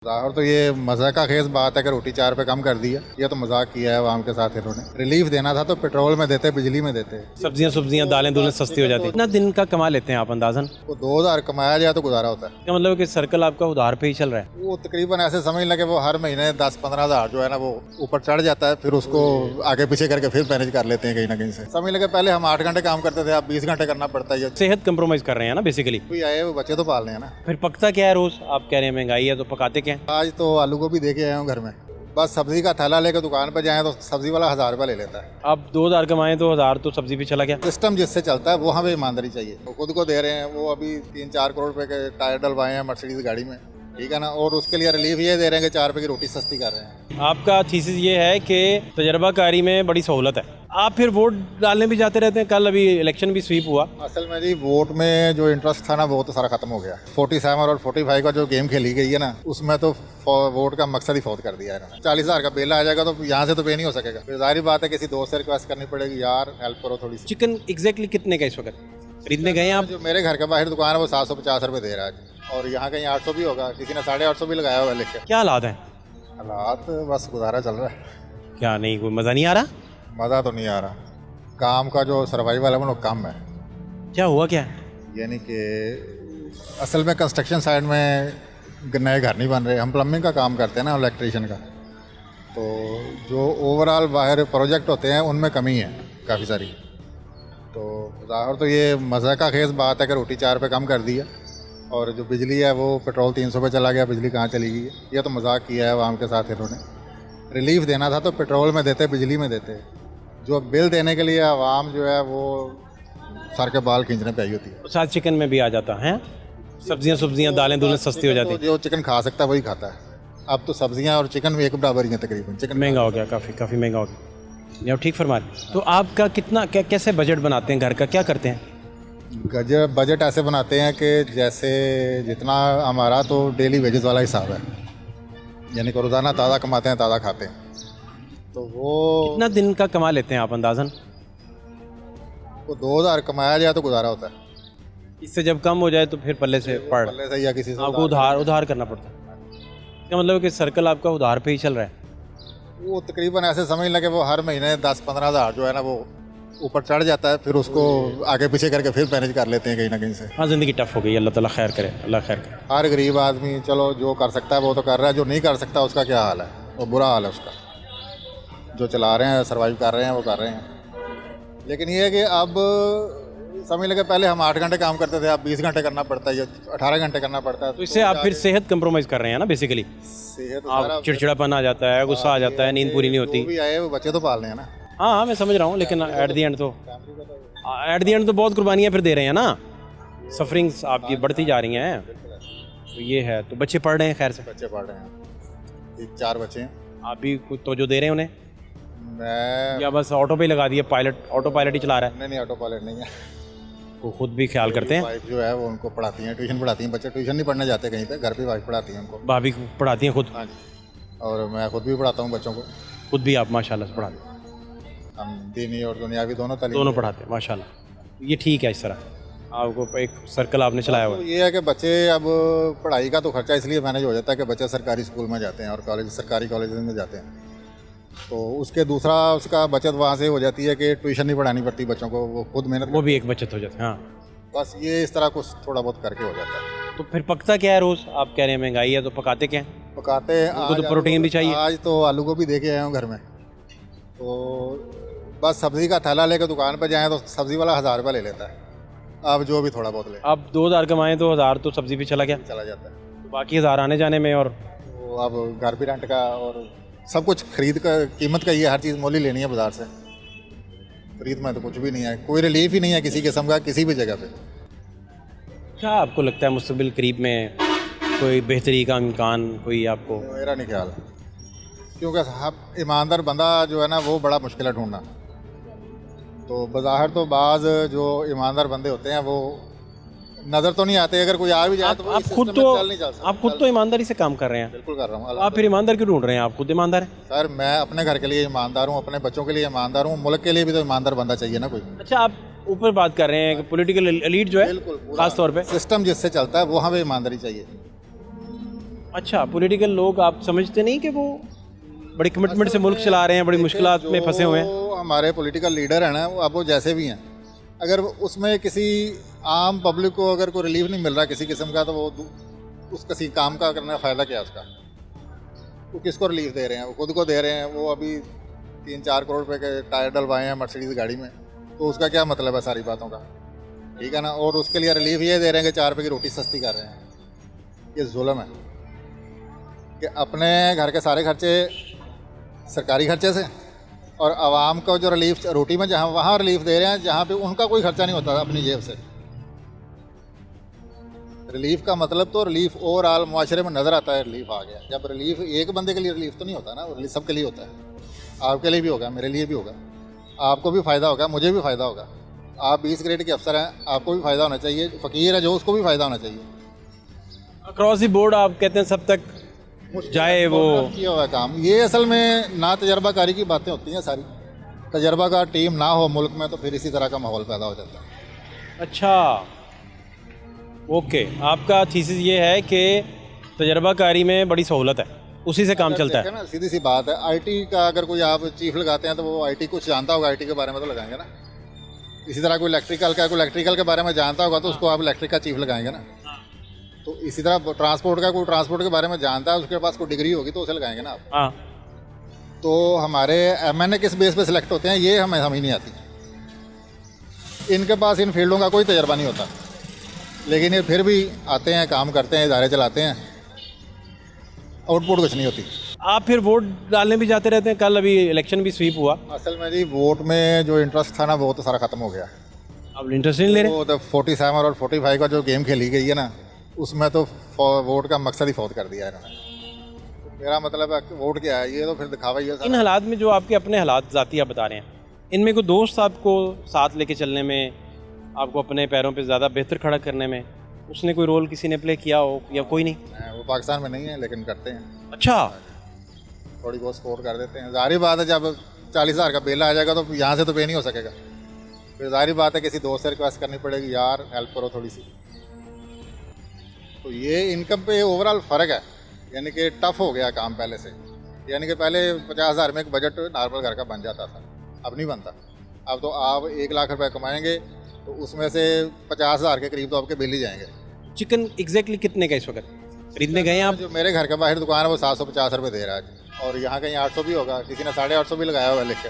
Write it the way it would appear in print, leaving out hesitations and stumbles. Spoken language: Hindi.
ज़ाहिर तो ये मज़ाक का खेज बात है कि रोटी 4 पे कम कर दी है। ये तो मजाक किया है आवाम के साथ इन्होंने। रिलीफ देना था तो पेट्रोल में देते, बिजली में देते। सब्जियां दालें दूलें सस्ती हो जाती है। कितना दिन का कमा लेते हैं आप अंदाजन? वो 2000 कमाया जाए तो गुजारा होता है। क्या मतलब कि सर्कल आपका उधार पे ही चल रहा है? वो तकरीबन ऐसे समझ लगे वो हर महीने 10-15 हज़ार जो है ना वो ऊपर चढ़ जाता है, फिर उसको आगे पीछे करके फिर मैनेज कर लेते हैं कहीं ना कहीं से। समझ लगे पहले हम 8 घंटे काम करते थे, अब 20 घंटे करना पड़ता है। सेहत कंप्रोमाइज कर रहे हैं ना बेसिकली। कोई आए वो बच्चे तो पालने हैं ना। फिर पकता क्या है रोज? आप कह रहे हैं महंगाई है तो पकाते क्या है? आज तो आलू गोभी दे के आया हूँ घर में। बस सब्जी का थैला लेकर दुकान पर जाएं तो सब्जी वाला 1000 रुपये ले लेता है। आप 2000 कमाएं तो 1000 तो सब्जी पे चला गया। सिस्टम जिससे चलता है वो हमें ईमानदारी चाहिए। वो खुद को दे रहे हैं, वो अभी 3-4 करोड़ रुपए के टायर डलवाए हैं मर्सिडीज गाड़ी में, ठीक है ना, और उसके लिए रिलीफ ये दे रहे हैं कि 4 रुपये की रोटी सस्ती कर रहे हैं। आपका थीसिस ये है कि तजर्बाकारी में बड़ी सहूलत है। आप फिर वोट डालने भी जाते रहते हैं। कल अभी इलेक्शन भी स्वीप हुआ। असल में जी वोट में जो इंटरेस्ट था ना वो तो सारा खत्म हो गया। 47 और 45 का जो गेम खेली गई है ना उसमें तो वोट का मकसद ही फौत कर दिया है इन्होंने। 40,000 का बिल आ जाएगा तो यहाँ से तो पे नहीं हो सकेगा। फिर जाहिर बात है किसी दोस्त से रिक्वेस्ट करनी पड़ेगी, यार हेल्प करो थोड़ी सी। चिकन एग्जैक्टली कितने का इस वक्त खरीदने गए हैं आप? जो मेरे घर के बाहर दुकान है वो 750 रुपये दे रहा है और यहाँ कहीं 800 भी होगा, किसी ने 850 भी लगाया हुआ लिख के। क्या हालात हैं? हालात बस गुजारा चल रहा है। क्या नहीं, कोई मज़ा नहीं आ रहा? मज़ा तो नहीं आ रहा। काम का जो सर्वाइवल है वो कम है। क्या हुआ क्या? यानी कि असल में कंस्ट्रक्शन साइड में नए घर नहीं बन रहे। हम प्लम्बिंग का काम करते हैं ना, इलेक्ट्रीशियन का, तो जो ओवरऑल बाहर प्रोजेक्ट होते हैं उनमें कमी है काफ़ी सारी। तो ज़ाहिर तो ये मज़ाक का खेज बात है कि रोटी 4 पे कम कर दी है और जो बिजली है वो पेट्रोल 300 पे चला गया, बिजली कहाँ चली गई है। ये तो मजाक किया है आवाम के साथ इन्होंने। रिलीफ देना था तो पेट्रोल में देते, बिजली में देते। जो बिल देने के लिए आवाम जो है वो सर के बाल खींचने पे आई होती है। साथ चिकन में भी आ जाता है। सब्जियां दालें दूलें सस्ती हो जाती है। जो चिकन खा सकता है वही खाता है। अब तो सब्जियां और चिकन भी एक बराबर ही है तकरीबन। चिकन महंगा हो गया, काफ़ी महंगा हो गया। ये ठीक फरमा रहे। तो आपका कितना कैसे बजट बनाते हैं घर का? क्या करते हैं? बजट ऐसे बनाते हैं कि जैसे जितना हमारा तो डेली वेजेस वाला हिसाब है, यानी कि रोज़ाना ताज़ा कमाते हैं, ताज़ा खाते हैं। तो वो कितना दिन का कमा लेते हैं आप अंदाजन? वो 2000 कमाया जाए तो गुजारा होता है। इससे जब कम हो जाए तो फिर पल्ले से पड़ पहले से या किसी से आपको उधार करना पड़ता है। क्या मतलब कि सर्कल आपका उधार पे ही चल रहा है? वो तकरीबन ऐसे समझ लगे वो हर महीने 10-15 हज़ार जो है ना वो ऊपर चढ़ जाता है, फिर उसको आगे पीछे करके फिर मैनेज कर लेते हैं कहीं ना कहीं से। हाँ, ज़िंदगी टफ हो गई। अल्लाह ताला खैर करे, अल्लाह खैर करे। हर गरीब आदमी चलो जो कर सकता है वो तो कर रहा है, जो नहीं कर सकता उसका क्या हाल है, वो बुरा हाल है उसका। जो चला रहे हैं, सर्वाइव कर रहे हैं, वो कर रहे हैं। लेकिन ये है कि अब समझ लगे पहले हम 8 घंटे काम करते थे, अब 20 घंटे करना पड़ता है या 18 घंटे करना पड़ता है। तो इससे आप फिर सेहत कंप्रोमाइज़ कर रहे हैं ना बेसिकली। सेहत आप चिड़चिड़ापन आ जाता है, गुस्सा आ जाता है, नींद पूरी नहीं होती। जो भी आए वो बच्चे तो पालने हैं ना। हाँ, मैं समझ रहा हूँ, लेकिन एट दी एंड तो बहुत कुर्बानियाँ फिर दे रहे हैं ना। सफरिंग्स आपकी बढ़ती जा रही हैं। तो ये है। तो बच्चे पढ़ रहे हैं खैर से? बच्चे पढ़ रहे हैं, 3-4 बच्चे हैं। आप भी कुछ तो जो दे रहे हैं उन्हें, मैं या बस ऑटो पे ही लगा दिया? ऑटो पायलट ही चला रहा है? नहीं, ऑटो पायलट नहीं है। वो खुद भी ख्याल करते हैं? वाइफ जो है वो उनको पढ़ाती हैं, ट्यूशन पढ़ाती हैं। बच्चे ट्यूशन नहीं पढ़ने जाते कहीं पे, घर पे वाइफ पढ़ाती हैं उनको। भाभी पढ़ाती हैं खुद? हाँ जी, और मैं खुद भी पढ़ाता हूँ बच्चों को। खुद भी आप माशाल्लाह से पढ़ाते हैं? हम दीनी और दुनियावी दोनों तालीम दोनों पढ़ाते हैं माशाल्लाह। ये ठीक है। इस तरह आपको एक सर्कल आपने चलाया हुआ तो है। ये है कि बच्चे अब पढ़ाई का तो खर्चा इसलिए मैनेज हो जाता है कि बच्चे सरकारी स्कूल में जाते हैं और सरकारी कॉलेज में जाते हैं, तो उसके दूसरा उसका बचत वहाँ से हो जाती है कि ट्यूशन नहीं पढ़ानी पड़ती बच्चों को, वो खुद मेहनत वो भी एक बचत हो जाती है। हाँ, बस ये इस तरह कुछ थोड़ा बहुत करके हो जाता है। तो फिर पकता क्या है रोज़? आप कह रहे हैं महंगाई है तो पकाते क्या हैं? पकाते उनको तो प्रोटीन भी चाहिए। आज तो आलू गोभी दे के आया हूँ घर में। तो बस सब्जी का थैला लेकर दुकान पर जाएँ तो सब्जी वाला 1000 रुपये ले लेता है। अब जो भी थोड़ा बहुत ले आप 2000 कमाएं तो 1000 तो सब्जी भी चला गया, चला जाता है। तो बाकी 1000 आने जाने में। और तो अब घर भी रेंट का और सब कुछ खरीद का कीमत का, ये हर चीज़ मोल ही लेनी है बाजार से। खरीद में तो कुछ भी नहीं है, कोई रिलीफ ही नहीं है किसी किस्म का किसी भी जगह पे। क्या आपको लगता है मुस्तकबिल करीब में कोई बेहतरी का इम्कान कोई आपको? मेरा नहीं ख्याल, क्योंकि साहब ईमानदार बंदा जो है ना वो बड़ा मुश्किल है ढूंढना। तो बज़ाहिर तो बाज़ जो ईमानदार बंदे होते हैं वो नज़र तो नहीं आते, अगर कोई आ भी जाए तो आप खुद तो ईमानदारी से काम कर रहे हैं। बिल्कुल कर रहा हूँ। आप फिर ईमानदार क्यों ढूंढ रहे हैं? आप खुद ईमानदार हैं। सर मैं अपने घर के लिए ईमानदार हूँ, अपने बच्चों के लिए ईमानदार हूँ, मुल्क के लिए भी तो ईमानदार बंदा चाहिए ना कोई। अच्छा, आप ऊपर बात कर रहे हैं कि पॉलिटिकल एलीट जो है बिल्कुल खास तौर पे सिस्टम जिससे चलता है वो हमें ईमानदारी चाहिए। अच्छा, पॉलिटिकल लोग आप समझते नहीं कि वो बड़ी कमिटमेंट से मुल्क चला रहे हैं, बड़ी मुश्किलात में फंसे हुए हैं? जो हमारे पॉलिटिकल लीडर हैं ना, वो अब वो जैसे भी हैं, अगर उसमें किसी आम पब्लिक को अगर कोई रिलीफ नहीं मिल रहा किसी किस्म का, तो वो उस किसी काम का करने का फ़ायदा क्या है उसका? वो किसको रिलीफ दे रहे हैं? वो खुद को दे रहे हैं। वो अभी 3-4 करोड़ रुपए के टायर डलवाए हैं मर्सिडीज़ गाड़ी में, तो उसका क्या मतलब है सारी बातों का? ठीक है ना। और उसके लिए रिलीफ ये दे रहे हैं कि 4 रुपये की रोटी सस्ती कर रहे हैं। ये जुल्म है कि अपने घर के सारे खर्चे सरकारी खर्चे से, और आवाम को जो रिलीफ रोटी में जहाँ वहाँ रिलीफ दे रहे हैं जहाँ पे उनका कोई खर्चा नहीं होता अपनी जेब से। रिलीफ का मतलब तो रिलीफ ओवरऑल मुआशरे में नज़र आता है, रिलीफ आ गया। जब रिलीफ एक बंदे के लिए रिलीफ तो नहीं होता ना, रिलीफ सबके लिए होता है। आपके लिए भी होगा, मेरे लिए भी होगा, आपको भी फ़ायदा होगा, मुझे भी फ़ायदा होगा। आप 20 ग्रेड के अफसर हैं, आपको भी फ़ायदा होना चाहिए। फ़कीर है जो, उसको भी फ़ायदा होना चाहिए। अक्रॉस द बोर्ड आप कहते हैं सब तक जाए वो किया हुआ काम। ये असल में ना तजर्बाकारी की बातें होती हैं सारी। तजर्बाकार टीम ना हो मुल्क में तो फिर इसी तरह का माहौल पैदा हो जाता है। अच्छा, ओके, आपका थीसिस ये है कि तजर्बाकारी में बड़ी सहूलत है, उसी से काम चलता है। देखें ना, सीधी सी बात है। आईटी का अगर कोई आप चीफ लगाते हैं तो वो आईटी कुछ जानता होगा, आईटी के बारे में तो लगाएंगे ना। इसी तरह कोई इलेक्ट्रिकल के बारे में जानता होगा तो उसको आप इलेक्ट्रिक का चीफ लगाएंगे ना। तो इसी तरह ट्रांसपोर्ट का कोई ट्रांसपोर्ट के बारे में जानता है, उसके पास कोई डिग्री होगी तो उसे लगाएंगे ना आप। हाँ, तो हमारे एमएनए किस बेस पे सिलेक्ट होते हैं ये हमें समझ नहीं आती। इनके पास इन फील्डों का कोई तजर्बा नहीं होता, लेकिन ये फिर भी आते हैं, काम करते हैं, इदारे चलाते हैं, आउटपुट कुछ नहीं होती। आप फिर वोट डालने भी जाते रहते हैं? कल अभी इलेक्शन भी स्वीप हुआ, असल में जी वोट में जो इंटरेस्ट था ना वो तो सारा ख़त्म हो गया। अब इंटरेस्ट नहीं ले रहे? वो तो 47 और 45 का जो गेम खेली गई है ना, उसमें तो वोट का मकसद ही फौत कर दिया है इन्होंने। तो मेरा मतलब है वोट क्या है, ये तो फिर दिखावा ही है इन सारा। हालात में जो आपके अपने हालात ज़ाती आप बता रहे हैं, इनमें कोई दोस्त आपको साथ लेके चलने में, आपको अपने पैरों पे ज़्यादा बेहतर खड़ा करने में, उसने कोई रोल किसी ने प्ले किया हो या कोई नहीं? वो पाकिस्तान में नहीं है लेकिन करते हैं, अच्छा, थोड़ी बहुत सपोर्ट कर देते हैं। जाहिर बात है जब 40,000 का बिल आ जाएगा तो यहाँ से तो पे नहीं हो सकेगा, फिर जाहिर बात है किसी दोस्त से रिक्वेस्ट करनी पड़ेगी, यार हेल्प करो थोड़ी सी। तो ये इनकम पे ओवरऑल फ़र्क है, यानी कि टफ़ हो गया काम पहले से। यानी कि पहले 50,000 में एक बजट नॉर्मल घर का बन जाता था, अब नहीं बनता। अब तो आप 1 लाख रुपए कमाएंगे तो उसमें से 50,000 के करीब तो आपके बिल ही जाएंगे। चिकन एग्जैक्टली कितने का इस वक्त खरीदने गए हैं आप? जो मेरे घर के बाहर दुकान है वो 750 रुपये दे रहा है, और यहाँ कहीं 800 भी होगा, किसी ने 850 भी लगाया हुआ है लिख के।